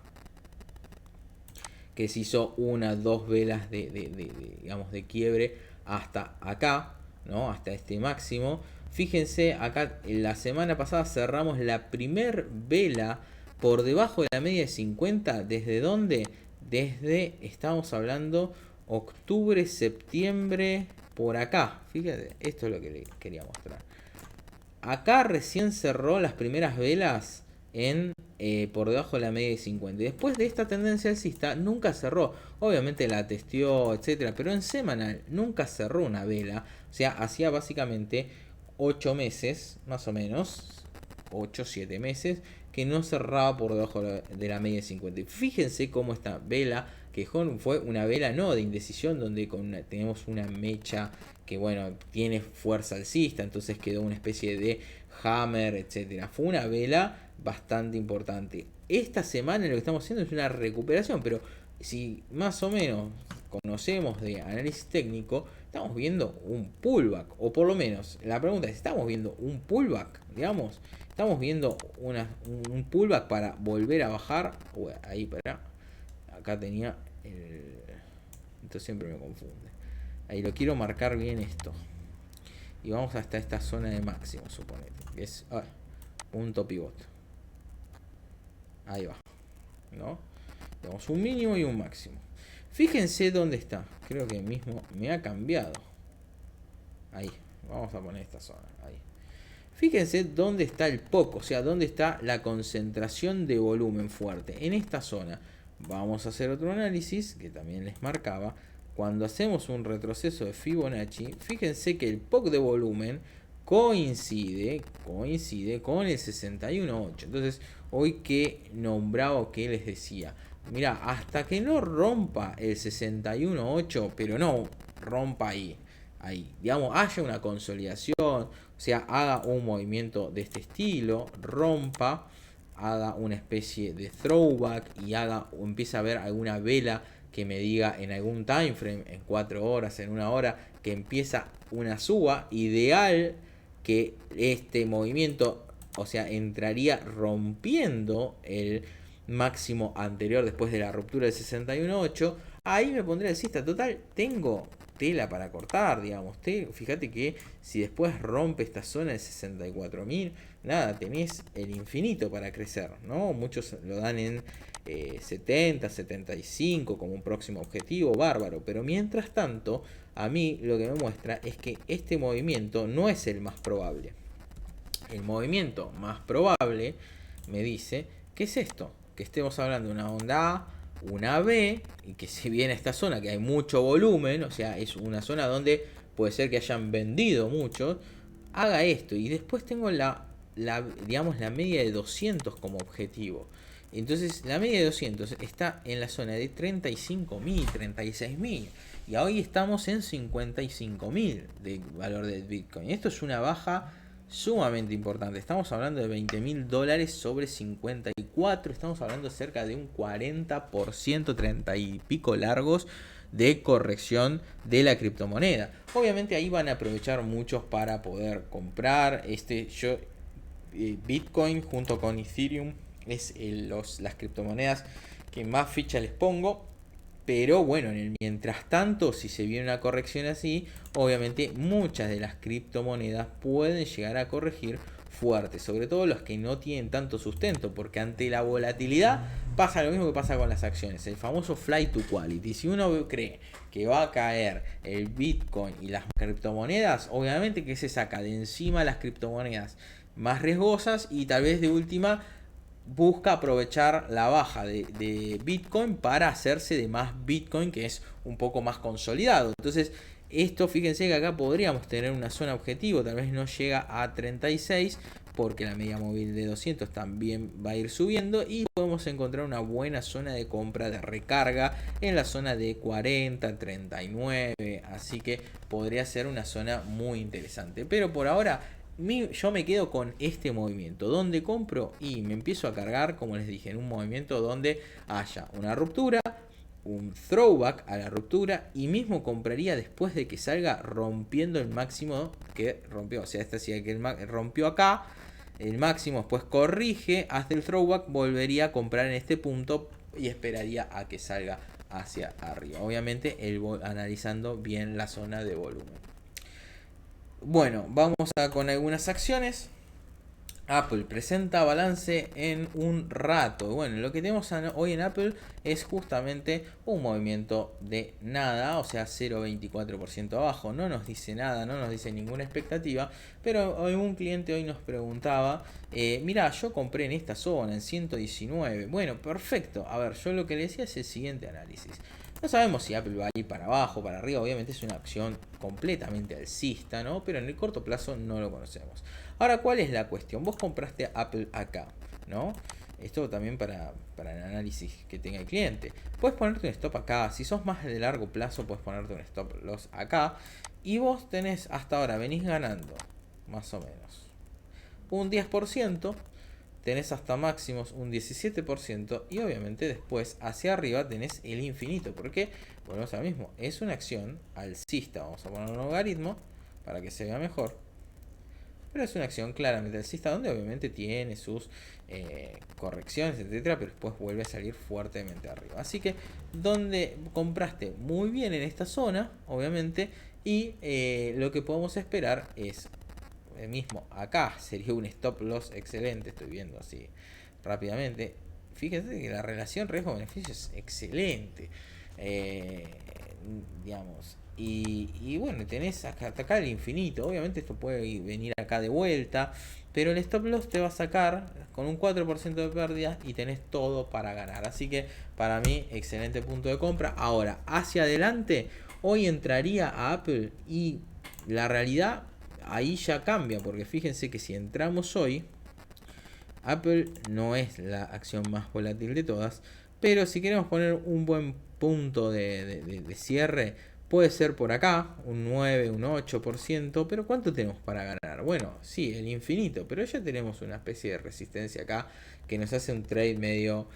que se hizo dos velas digamos, de quiebre hasta acá, ¿no? Hasta este máximo. Fíjense, acá en la semana pasada cerramos la primer vela por debajo de la media de 50. ¿Desde dónde? Desde, estamos hablando, octubre, septiembre, por acá. Fíjate, esto es lo que les quería mostrar. Acá recién cerró las primeras velas por debajo de la media de 50. Después de esta tendencia alcista nunca cerró. Obviamente la testeó, etcétera, pero en semanal nunca cerró una vela. O sea, hacía básicamente 8 meses, más o menos, 8, 7 meses, que no cerraba por debajo de la media de 50. Y fíjense cómo esta vela, que fue una vela no de indecisión, donde tenemos una mecha que bueno, tiene fuerza alcista, entonces quedó una especie de hammer, etcétera. Fue una vela bastante importante. Esta semana lo que estamos haciendo es una recuperación, pero si más o menos conocemos de análisis técnico, estamos viendo un pullback, o por lo menos la pregunta es, ¿estamos viendo un pullback? Digamos, estamos viendo un pullback para volver a bajar. Ahí para acá tenía esto siempre me confunde. Ahí lo quiero marcar bien esto. Y vamos hasta esta zona de máximo, suponete. Que es punto pivot. Ahí va. ¿No? Tenemos un mínimo y un máximo. Fíjense dónde está. Creo que mismo me ha cambiado. Ahí. Vamos a poner esta zona. Ahí. Fíjense dónde está el POC. O sea, dónde está la concentración de volumen fuerte. En esta zona. Vamos a hacer otro análisis que también les marcaba. Cuando hacemos un retroceso de Fibonacci, fíjense que el POC de volumen coincide con el 61.8. Entonces, hoy que nombraba, que les decía, mira, hasta que no rompa el 61.8, pero no rompa ahí, digamos, haya una consolidación, o sea, haga un movimiento de este estilo, rompa, haga una especie de throwback y empiece a ver alguna vela que me diga en algún time frame, en 4 horas, en 1 hora, que empieza una suba, ideal que este movimiento, o sea, entraría rompiendo el máximo anterior después de la ruptura del 61.8, ahí me pondré alcista. Total, tengo tela para cortar, digamos. Fíjate que si después rompe esta zona de 64.000, nada, tenés el infinito para crecer, ¿no? Muchos lo dan en 70, 75 como un próximo objetivo, bárbaro. Pero mientras tanto, a mí lo que me muestra es que este movimiento no es el más probable. El movimiento más probable me dice que es esto, que estemos hablando de una onda A, una B, y que si bien esta zona que hay mucho volumen, o sea, es una zona donde puede ser que hayan vendido mucho, haga esto. Y después tengo digamos, la media de 200 como objetivo. Entonces la media de 200 está en la zona de 35.000, 36.000. Y hoy estamos en 55.000 de valor del Bitcoin. Esto es una baja sumamente importante. Estamos hablando de $20.000 sobre 54. Estamos hablando de cerca de un 40%, 30 y pico largos de corrección de la criptomoneda. Obviamente ahí van a aprovechar muchos para poder comprar. Bitcoin junto con Ethereum es las criptomonedas que más ficha les pongo. Pero bueno, mientras tanto, si se viene una corrección así, obviamente muchas de las criptomonedas pueden llegar a corregir fuerte, sobre todo los que no tienen tanto sustento, porque ante la volatilidad pasa lo mismo que pasa con las acciones, el famoso flight to quality. Si uno cree que va a caer el Bitcoin y las criptomonedas, obviamente que se saca de encima las criptomonedas más riesgosas y tal vez de última busca aprovechar la baja de Bitcoin para hacerse de más Bitcoin, que es un poco más consolidado. Entonces, Esto, fíjense que acá podríamos tener una zona objetivo, tal vez no llega a 36, porque la media móvil de 200 también va a ir subiendo y podemos encontrar una buena zona de compra de recarga en la zona de 40, 39, así que podría ser una zona muy interesante. Pero por ahora yo me quedo con este movimiento, donde compro y me empiezo a cargar, como les dije, en un movimiento donde haya una ruptura, un throwback a la ruptura, y mismo compraría después de que salga rompiendo el máximo que rompió. O sea, esta sí que rompió acá el máximo, después corrige, hace el throwback, volvería a comprar en este punto y esperaría a que salga hacia arriba. Obviamente analizando bien la zona de volumen. Bueno, vamos con algunas acciones. Apple presenta balance en un rato. Bueno, lo que tenemos hoy en Apple es justamente un movimiento de nada, o sea 0,24% abajo. No nos dice nada, no nos dice ninguna expectativa, pero un cliente hoy nos preguntaba, mira, yo compré en esta zona, en 119. Bueno, perfecto. A ver, yo lo que le decía es el siguiente análisis. No sabemos si Apple va a ir para abajo, para arriba. Obviamente es una acción completamente alcista, ¿no? Pero en el corto plazo no lo conocemos. Ahora, ¿cuál es la cuestión? Vos compraste Apple acá, ¿no? Esto también para el análisis que tenga el cliente. Puedes ponerte un stop acá. Si sos más de largo plazo, puedes ponerte un stop loss acá. Y vos tenés, hasta ahora, venís ganando, más o menos, un 10%. Tenés hasta máximos un 17%. Y obviamente después, hacia arriba, tenés el infinito. Porque, volvemos a lo mismo, es una acción alcista. Vamos a poner un logaritmo para que se vea mejor. Pero es una acción claramente alcista, donde obviamente tiene sus correcciones, etcétera, pero después vuelve a salir fuertemente arriba. Así que donde compraste muy bien en esta zona, obviamente, y lo que podemos esperar es mismo acá sería un stop loss excelente. Estoy viendo así rápidamente. Fíjense que la relación riesgo-beneficio es excelente. Digamos. Y bueno, tenés hasta acá el infinito. Obviamente esto puede venir acá de vuelta, pero el stop loss te va a sacar con un 4% de pérdida y tenés todo para ganar. Así que para mí, excelente punto de compra. Ahora, hacia adelante, hoy entraría a Apple y la realidad ahí ya cambia, porque fíjense que si entramos hoy, Apple no es la acción más volátil de todas, pero si queremos poner un buen punto de cierre, puede ser por acá, un 9, un 8%, pero ¿cuánto tenemos para ganar? Bueno, sí, el infinito, pero ya tenemos una especie de resistencia acá que nos hace un trade medio,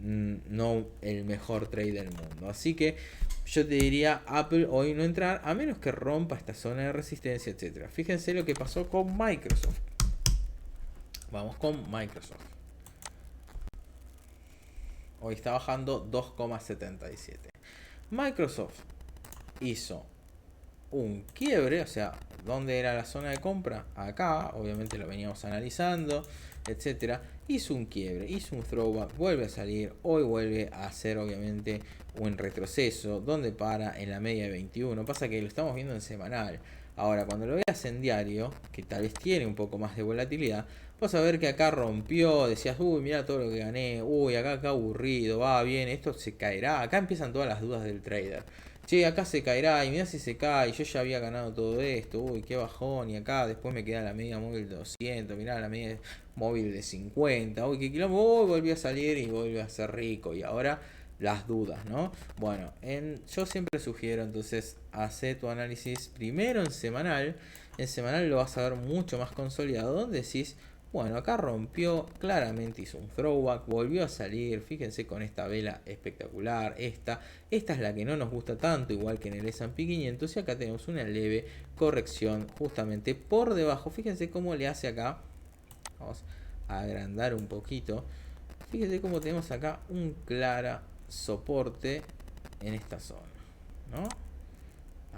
no el mejor trade del mundo. Así que yo te diría Apple hoy no entrar, a menos que rompa esta zona de resistencia, etcétera. Fíjense lo que pasó con Microsoft. Vamos con Microsoft. Hoy está bajando 2,77. Microsoft hizo un quiebre, o sea, ¿dónde era la zona de compra? Acá, obviamente lo veníamos analizando, etcétera. Hizo un quiebre, hizo un throwback, vuelve a salir, hoy vuelve a hacer obviamente un retroceso, donde para en la media de 21. Pasa que lo estamos viendo en semanal. Ahora, cuando lo veas en diario, que tal vez tiene un poco más de volatilidad, vas a ver que acá rompió, decías, uy, mira todo lo que gané, uy, acá aburrido, va bien, esto se caerá. Acá empiezan todas las dudas del trader. Che, acá se caerá, y mira si se cae, yo ya había ganado todo esto, uy, qué bajón, y acá después me queda la media móvil de 200, mirá la media móvil de 50, uy, qué quilombo, uy, volví a salir y volví a ser rico, y ahora las dudas, ¿no? Bueno, yo siempre sugiero entonces hacer tu análisis primero en semanal lo vas a ver mucho más consolidado, donde decís, bueno, acá rompió, claramente hizo un throwback, volvió a salir, fíjense con esta vela espectacular, esta es la que no nos gusta tanto, igual que en el S&P 500, y acá tenemos una leve corrección justamente por debajo. Fíjense cómo le hace acá, vamos a agrandar un poquito, fíjense cómo tenemos acá un clara soporte en esta zona, ¿no?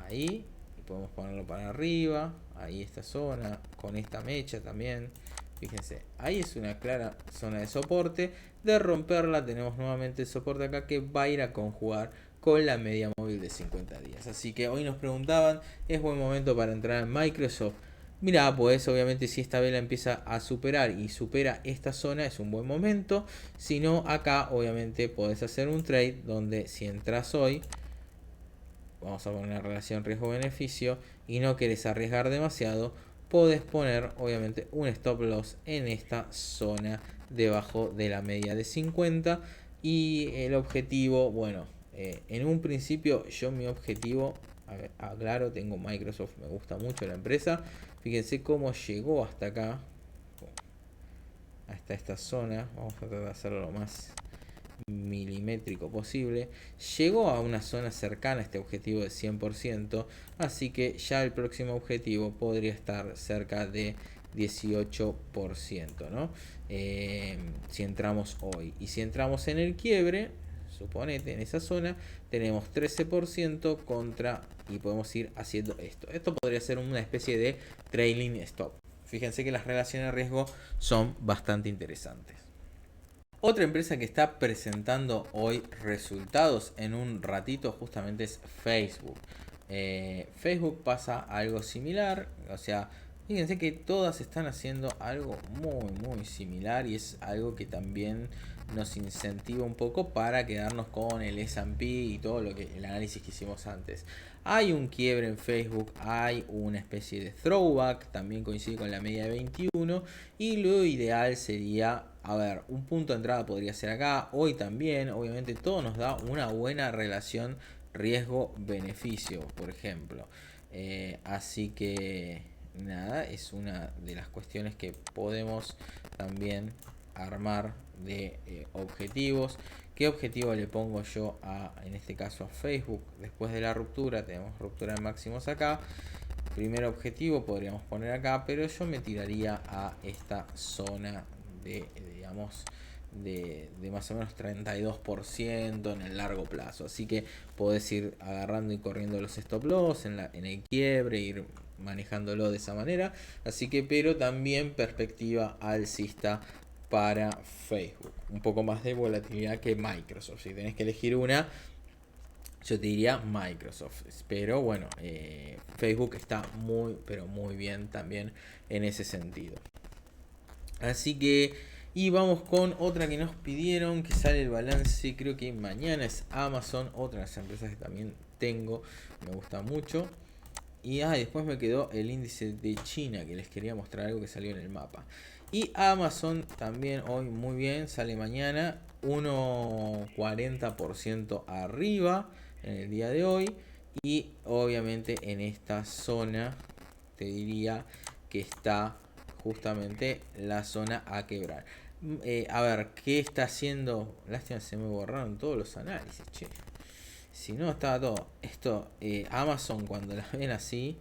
Ahí, y podemos ponerlo para arriba, ahí esta zona, con esta mecha también. Fíjense, ahí es una clara zona de soporte. De romperla tenemos nuevamente el soporte acá que va a ir a conjugar con la media móvil de 50 días. Así que hoy nos preguntaban, ¿es buen momento para entrar en Microsoft? Mirá, pues obviamente si esta vela empieza a superar y supera esta zona es un buen momento. Si no, acá obviamente podés hacer un trade donde si entras hoy, vamos a poner una relación riesgo-beneficio y no querés arriesgar demasiado, podés poner obviamente un stop loss en esta zona debajo de la media de 50. Y el objetivo, bueno, en un principio mi objetivo, a ver, aclaro, tengo Microsoft, me gusta mucho la empresa. Fíjense cómo llegó hasta acá, hasta esta zona. Vamos a tratar de hacerlo lo más milimétrico posible. Llegó a una zona cercana a este objetivo de 100%, así que ya el próximo objetivo podría estar cerca de 18%, ¿no? Si entramos hoy, y si entramos en el quiebre, suponete en esa zona, tenemos 13% contra, y podemos ir haciendo esto podría ser una especie de trailing stop. Fíjense que las relaciones de riesgo son bastante interesantes. Otra empresa que está presentando hoy resultados en un ratito justamente es Facebook. Facebook pasa algo similar, o sea, fíjense que todas están haciendo algo muy similar, y es algo que también nos incentiva un poco para quedarnos con el S&P y todo el análisis que hicimos antes. Hay un quiebre en Facebook, hay una especie de throwback, también coincide con la media de 21, y lo ideal sería, a ver, un punto de entrada podría ser acá, hoy también, obviamente todo nos da una buena relación riesgo-beneficio, por ejemplo. Así que nada, es una de las cuestiones que podemos también armar de objetivos. ¿Qué objetivo le pongo yo en este caso a Facebook? Después de la ruptura, tenemos ruptura de máximos acá. Primer objetivo podríamos poner acá, pero yo me tiraría a esta zona de, digamos, de más o menos 32% en el largo plazo. Así que podés ir agarrando y corriendo los stop loss en el quiebre, ir manejándolo de esa manera. Así que, pero también perspectiva alcista para Facebook. Un poco más de volatilidad que Microsoft. Si tenés que elegir una, yo te diría Microsoft. Pero bueno, Facebook está pero muy bien también en ese sentido. Así que, y vamos con otra que nos pidieron, que sale el balance, creo que mañana, es Amazon, otra de las empresas que también tengo, me gusta mucho. Y después me quedó el índice de China, que les quería mostrar algo que salió en el mapa. Y Amazon también hoy muy bien, sale mañana 1,40% arriba en el día de hoy. Y obviamente en esta zona te diría que está justamente la zona a quebrar. A ver, ¿qué está haciendo? Lástima, se me borraron todos los análisis, che. Si no, estaba todo. Esto, Amazon, cuando la ven así,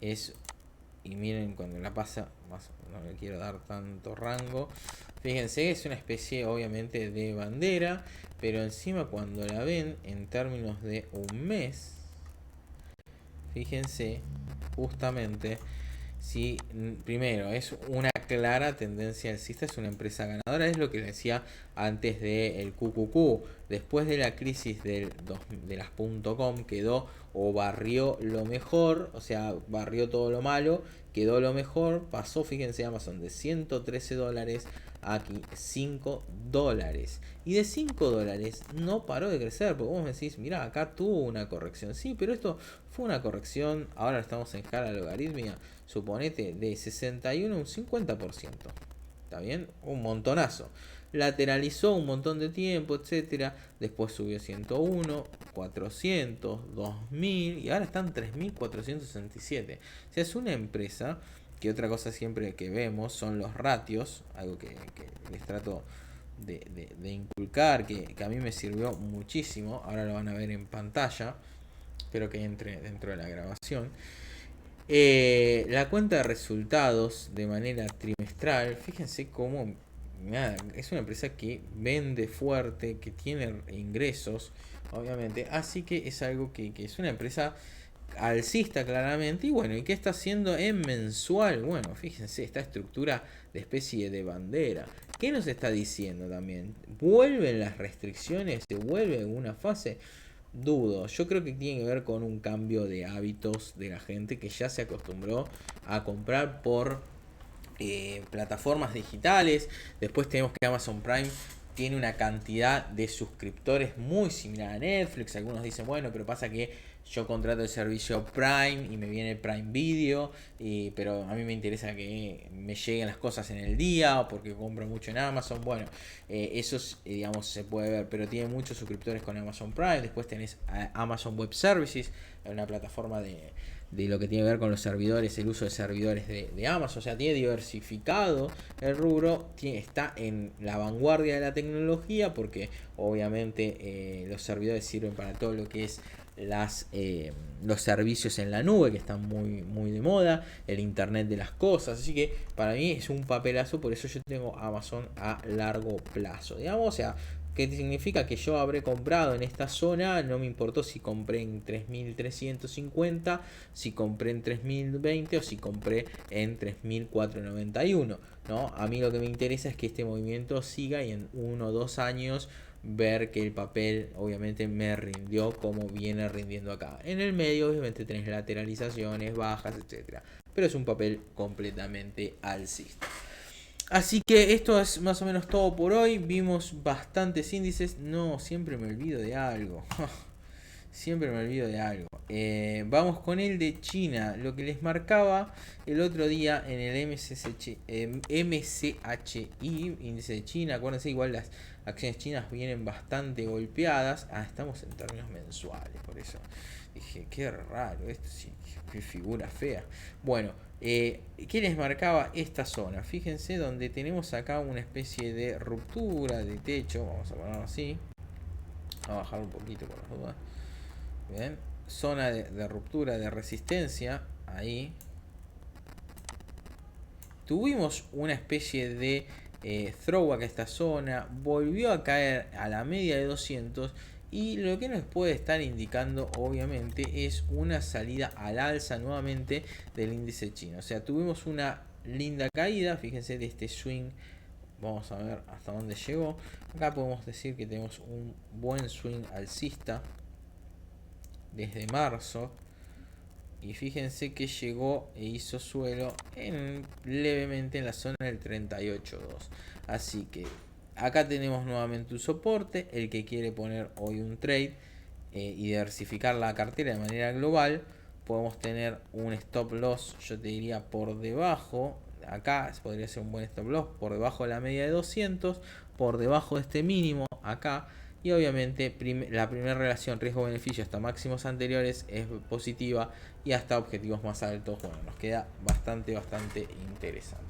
es. Y miren, cuando la pasa, no le quiero dar tanto rango. Fíjense, es una especie, obviamente, de bandera. Pero encima, cuando la ven en términos de un mes, fíjense, justamente. Si primero es una clara tendencia alcista, es una empresa ganadora, es lo que decía antes del QQQ. Después de la crisis de las .com quedó o barrió lo mejor, o sea, barrió todo lo malo, quedó lo mejor, pasó, fíjense, Amazon de $113 a aquí $5. Y de $5 no paró de crecer, porque vos me decís, mira, acá tuvo una corrección. Sí, pero esto fue una corrección, ahora estamos en escala logarítmica, suponete, de 61 a un 50%. ¿Está bien? Un montonazo. Lateralizó un montón de tiempo, etcétera. Después subió 101, 400, 2000 y ahora están 3467. O sea, es una empresa que, otra cosa siempre que vemos son los ratios, algo que les trato de inculcar, que a mí me sirvió muchísimo. Ahora lo van a ver en pantalla. Espero que entre dentro de la grabación. La cuenta de resultados de manera trimestral, fíjense cómo es una empresa que vende fuerte, que tiene ingresos, obviamente, así que es algo que es una empresa alcista claramente. Y bueno, ¿y qué está haciendo en mensual? Bueno, fíjense, esta estructura de especie de bandera. ¿Qué nos está diciendo también? ¿Vuelven las restricciones? ¿Se vuelve en una fase? Dudo, yo creo que tiene que ver con un cambio de hábitos de la gente que ya se acostumbró a comprar por plataformas digitales. Después tenemos que Amazon Prime tiene una cantidad de suscriptores muy similar a Netflix. Algunos dicen, bueno, pero pasa que yo contrato el servicio Prime y me viene Prime Video, pero a mí me interesa que me lleguen las cosas en el día porque compro mucho en Amazon. Bueno, eso digamos se puede ver, pero tiene muchos suscriptores con Amazon Prime. Después tenés Amazon Web Services, una plataforma de lo que tiene que ver con los servidores, el uso de servidores de Amazon. O sea, tiene diversificado el rubro, está en la vanguardia de la tecnología porque obviamente los servidores sirven para todo lo que es los servicios en la nube, que están muy de moda, el internet de las cosas. Así que para mí es un papelazo, por eso yo tengo Amazon a largo plazo, digamos. O sea, ¿qué significa? Que yo habré comprado en esta zona, no me importó si compré en 3350, si compré en 3020 o si compré en 3491, ¿no? A mí lo que me interesa es que este movimiento siga y en 1 o 2 años ver que el papel obviamente me rindió como viene rindiendo acá. En el medio obviamente tenés lateralizaciones, bajas, etcétera, pero es un papel completamente alcista. Así que esto es más o menos todo por hoy. Vimos bastantes índices. No, siempre me olvido de algo. Siempre me olvido de algo. Vamos con el de China. Lo que les marcaba el otro día en el MSCI, índice de China. Acuérdense, igual las acciones chinas vienen bastante golpeadas. Estamos en términos mensuales, por eso dije, qué raro esto, sí, qué figura fea. Bueno, ¿qué les marcaba esta zona? Fíjense donde tenemos acá una especie de ruptura de techo. Vamos a ponerlo así. Vamos a bajar un poquito por las dudas. Bien, zona de ruptura de resistencia. Ahí tuvimos una especie de throwback a esta zona, volvió a caer a la media de 200 y lo que nos puede estar indicando obviamente es una salida al alza nuevamente del índice chino. O sea, tuvimos una linda caída, fíjense, de este swing. Vamos a ver hasta dónde llegó. Acá podemos decir que tenemos un buen swing alcista desde marzo. Y fíjense que llegó e hizo suelo levemente en la zona del 38.2. Así que acá tenemos nuevamente un soporte. El que quiere poner hoy un trade y diversificar la cartera de manera global, podemos tener un stop loss, yo te diría por debajo. Acá podría ser un buen stop loss por debajo de la media de 200, por debajo de este mínimo acá. Y obviamente la primera relación riesgo-beneficio hasta máximos anteriores es positiva y hasta objetivos más altos, bueno, nos queda bastante interesante.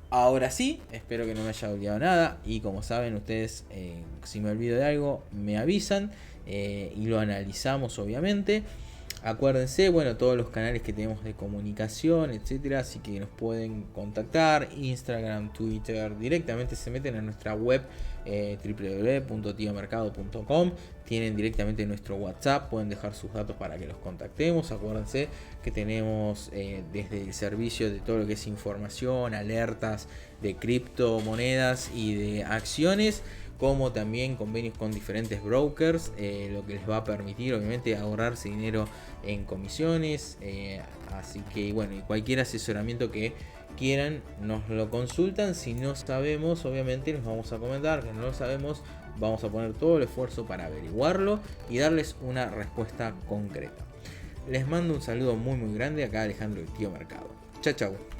Ahora sí, espero que no me haya olvidado nada y como saben ustedes, si me olvido de algo me avisan y lo analizamos obviamente. Acuérdense, bueno, todos los canales que tenemos de comunicación, etcétera, así que nos pueden contactar, Instagram, Twitter, directamente se meten a nuestra web www.tiomercado.com, tienen directamente nuestro WhatsApp, pueden dejar sus datos para que los contactemos. Acuérdense que tenemos desde el servicio de todo lo que es información, alertas de criptomonedas y de acciones, como también convenios con diferentes brokers, lo que les va a permitir obviamente ahorrarse dinero en comisiones, así que bueno, y cualquier asesoramiento que quieran nos lo consultan. Si no sabemos, obviamente les vamos a comentar que no lo sabemos, vamos a poner todo el esfuerzo para averiguarlo y darles una respuesta concreta. Les mando un saludo muy grande, acá Alejandro, el Tío Mercado. Chao, chao.